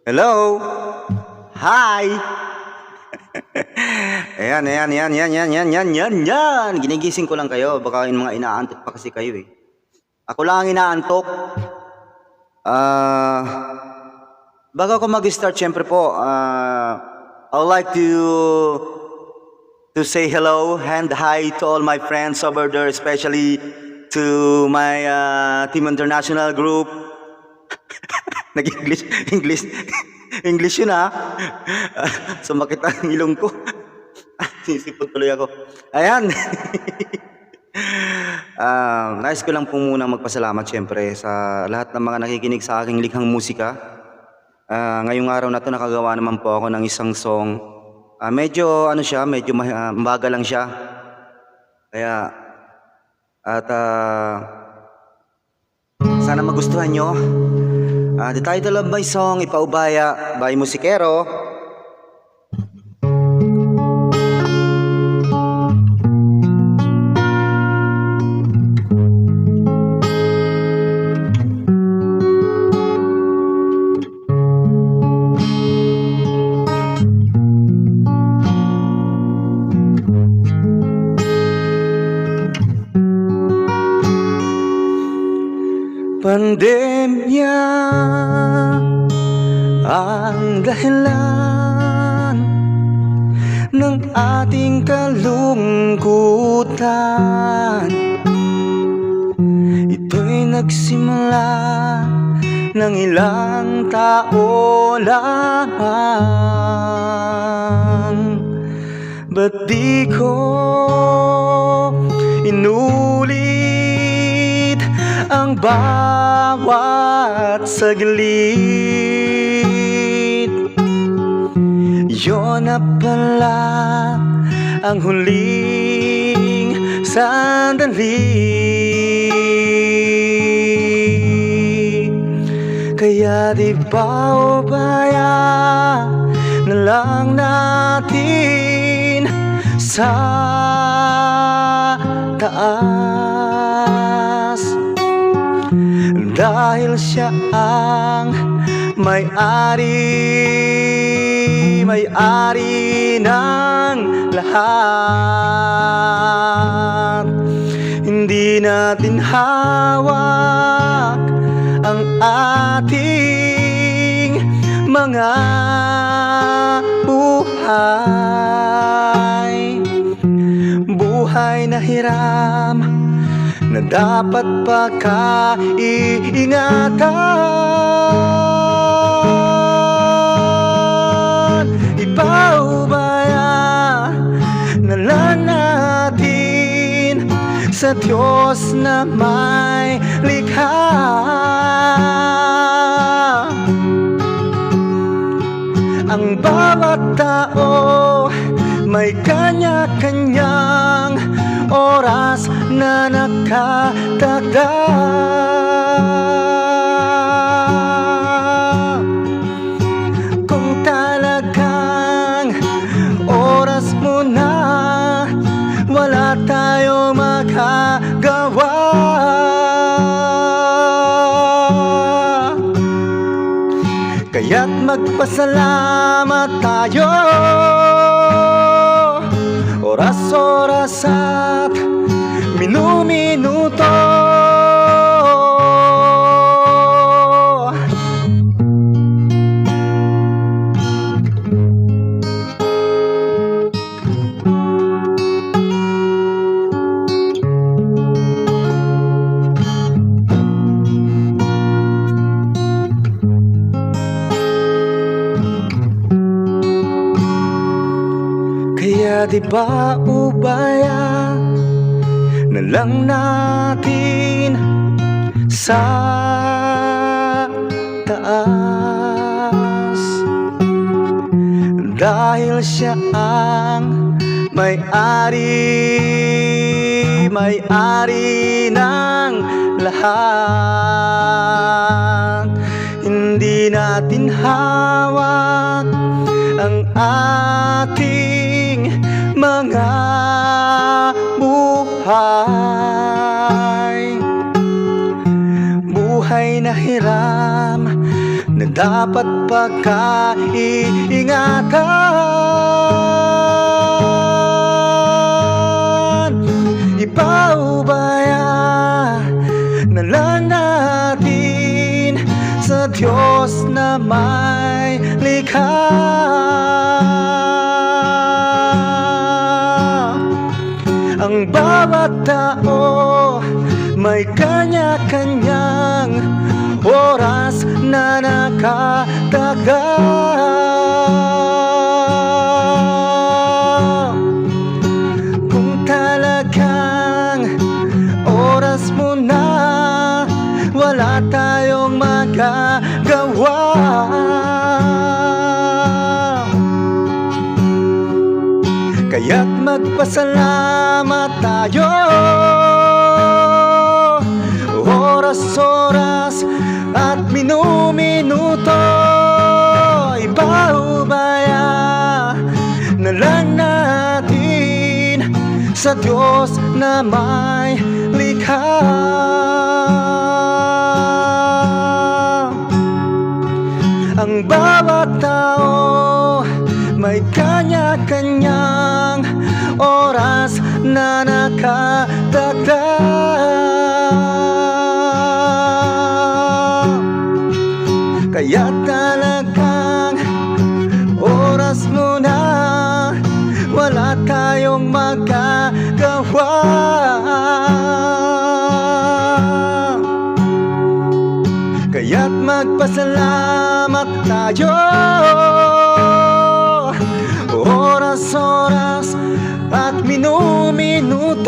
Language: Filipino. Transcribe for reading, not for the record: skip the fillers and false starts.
Hello? Hi! Ayan. Ginigising ko lang kayo. Baka yung mga inaantok pa kasi kayo eh. Ako lang ang inaantok. Bago ako mag-start, syempre po, I would like to say hello and hi to all my friends over there, especially to my Team International group. Nag-English, English yun ha. Sumakit ang ilong ko. Sisipon tuloy ako. Ayan. Nais ko lang po muna magpasalamat syempre sa lahat ng mga nakikinig sa aking likhang musika. Ngayong araw na to nakagawa naman po ako ng isang song. Medyo ano siya, medyo mabagal lang siya. Kaya sana magustuhan nyo. The title of my song, Ipaubaya by Musikero. Pandemya ang dahilan ng ating kalungkutan. Ito'y nagsimula ng ilang taon lamang. Ba't di ko inulit ang bawat saglit? Yun na pala ang huling sandali. Kaya di ba ubaya na lang natin sa taas? Dahil siya ang may-ari ng lahat. Hindi natin hawak ang ating mga buhay. Buhay na hiram na dapat pagkaingatan. Ipaubaya na lang natin sa Diyos na may likha. Ang bawat tao may kanya-kanyang oras na nakatakda. Kung talagang oras mo na, wala tayong magagawa. Kaya't magpasalamat tayo, oras-oras at minu-minuto. Kaya di ba ubaya na lang natin sa taas? Dahil siya ang may-ari ng lahat. Hindi natin hawak ang ating mga buhay. Buhay na hiram na na dapat pagkaiingatan. Ipaubaya na lang natin sa Diyos na may likha. Ang bawat tao may kanya-kanyang oras na nakataga. Kung talagang oras mo na, wala tayong magagawa. Kaya't magpasalamat tayo, oras-oras at minuminuto. Ipaubaya na lang natin sa Diyos na may likha. Ang bawat tao may kanya-kanyang oras na nakatagda. Kaya talagang oras mo na, wala tayong magagawa. Kaya't magpasalamat tayo, oras-oras at minuminuto.